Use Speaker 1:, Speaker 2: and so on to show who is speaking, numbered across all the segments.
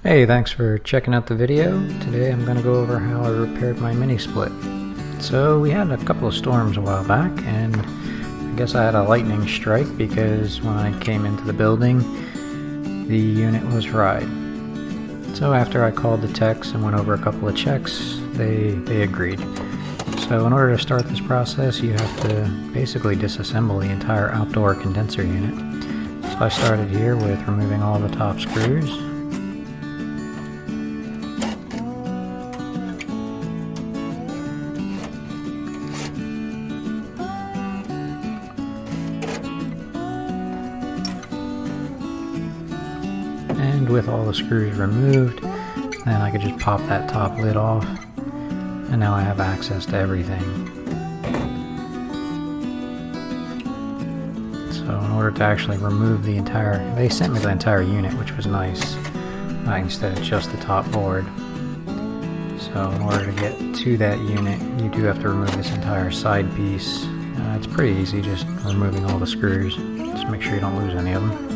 Speaker 1: Hey, thanks for checking out the video. Today I'm going to go over how I repaired my mini split. So we had a couple of storms a while back, and I guess I had a lightning strike because when I came into the building the unit was fried. So after I called the techs and went over a couple of checks, they agreed. So in order to start this process, you have to basically disassemble the entire outdoor condenser unit. So I started here with removing all the top screws. And with all the screws removed, then I could just pop that top lid off, and now I have access to everything. So in order to actually remove the entire, they sent me the entire unit, which was nice, instead of just the top board. So in order to get to that unit, you do have to remove this entire side piece. It's pretty easy, just removing all the screws. Just make sure you don't lose any of them.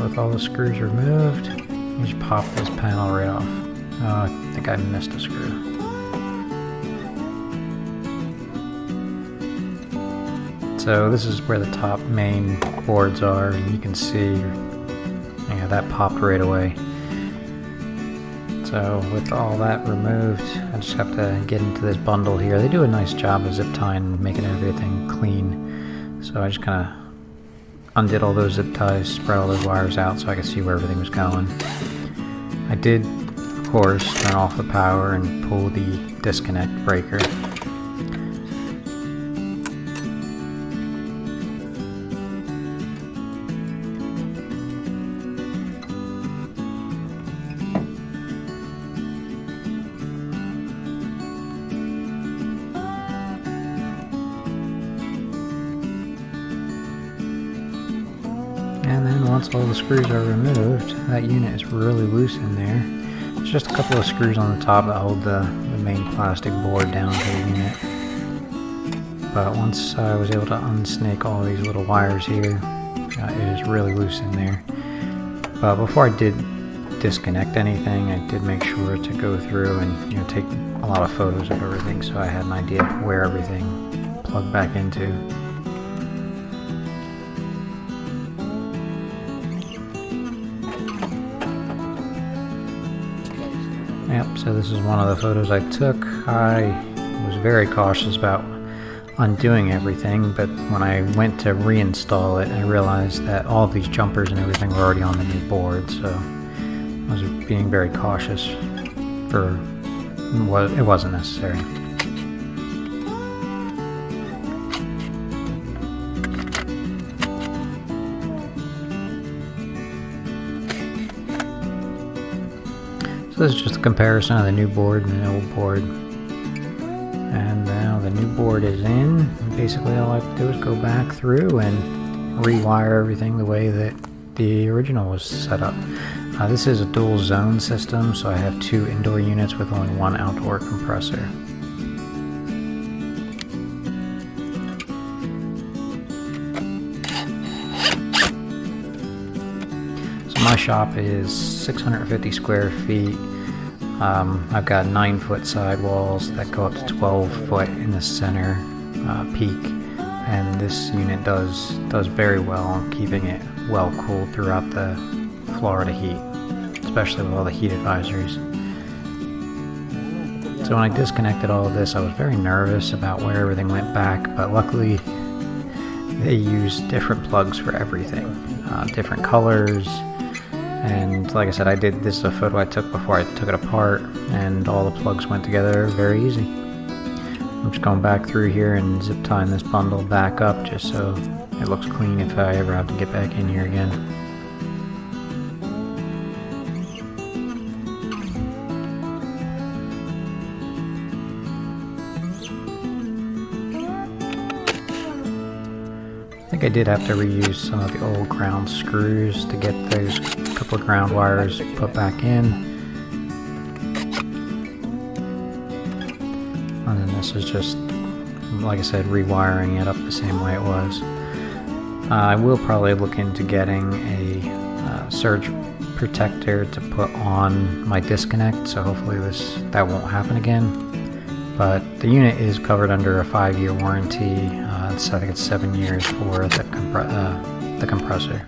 Speaker 1: With all the screws removed, you just pop this panel right off. I think I missed a screw. So this is where the top main boards are, and you can see, that popped right away. So with all that removed, I just have to get into this bundle here. They do a nice job of zip tying, making everything clean. So I just kind of undid all those zip ties, spread all those wires out so I could see where everything was going. I did, of course, turn off the power and pull the disconnect breaker. And then once all the screws are removed, that unit is really loose in there. It's just a couple of screws on the top that hold the main plastic board down to the unit. But once I was able to unsnake all these little wires here, it is really loose in there. But before I did disconnect anything, I did make sure to go through and take a lot of photos of everything so I had an idea of where everything plugged back into. Yep, so this is one of the photos I took. I was very cautious about undoing everything, but when I went to reinstall it, I realized that all of these jumpers and everything were already on the new board, so I was being very cautious for what it wasn't necessary. So this is just a comparison of the new board and the old board. And now the new board is in. Basically all I have to do is go back through and rewire everything the way that the original was set up. This is a dual zone system, so I have 2 indoor units with only 1 outdoor compressor. My shop is 650 square feet. I've got 9-foot sidewalls that go up to 12 foot in the center peak, and this unit does very well on keeping it well cooled throughout the Florida heat, especially with all the heat advisories. So when I disconnected all of this, I was very nervous about where everything went back, but luckily they use different plugs for everything, different colors. And like I said, this is a photo I took before I took it apart, and all the plugs went together very easy. I'm just going back through here and zip tying this bundle back up just so it looks clean if I ever have to get back in here again. I think I did have to reuse some of the old ground screws to get those couple of ground wires put back in. And then this is just like I said, rewiring it up the same way it was. I will probably look into getting a surge protector to put on my disconnect, so hopefully that won't happen again. But the unit is covered under a 5-year warranty. I think it's 7 years for the compressor.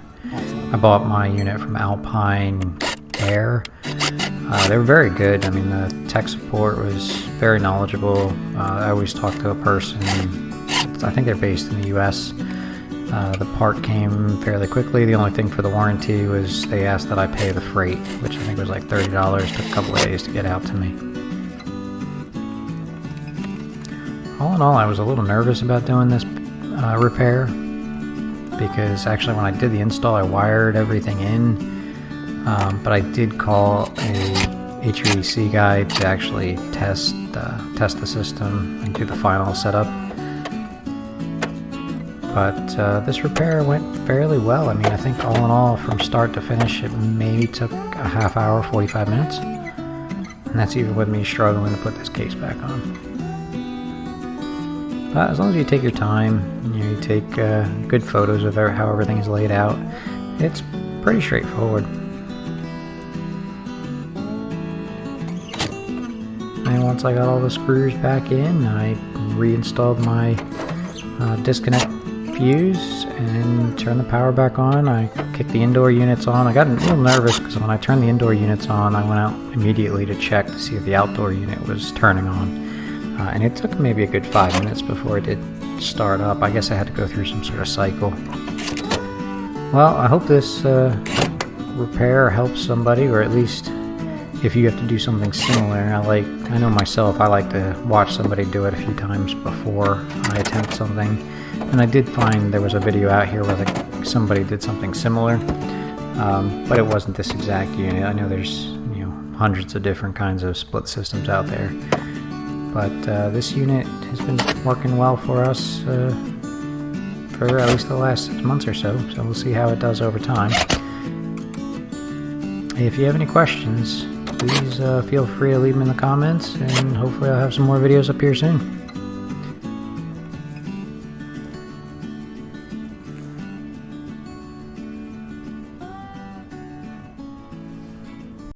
Speaker 1: I bought my unit from Alpine Air. They were very good. I mean, the tech support was very knowledgeable. I always talk to a person. I think they're based in the US. The part came fairly quickly. The only thing for the warranty was they asked that I pay the freight, which I think was like $30. Took a couple of days to get out to me. All in all, I was a little nervous about doing this repair, because actually when I did the install I wired everything in, but I did call a HVAC guy to actually test the system and do the final setup. But this repair went fairly well. I mean, I think all in all, from start to finish, it maybe took a half hour, 45 minutes. And that's even with me struggling to put this case back on. But as long as you take your time, you take good photos of how everything is laid out, it's pretty straightforward. And once I got all the screws back in, I reinstalled my disconnect fuse and turned the power back on. I kicked the indoor units on. I got a little nervous because when I turned the indoor units on, I went out immediately to check to see if the outdoor unit was turning on. And it took maybe a good 5 minutes before it did start up. I guess I had to go through some sort of cycle. Well, I hope this repair helps somebody, or at least if you have to do something similar. I know myself, I like to watch somebody do it a few times before I attempt something. And I did find there was a video out here where somebody did something similar, but it wasn't this exact unit. I know there's hundreds of different kinds of split systems out there, but this unit has been working well for us for at least the last 6 months or so. So we'll see how it does over time. If you have any questions, please feel free to leave them in the comments, and hopefully I'll have some more videos up here soon.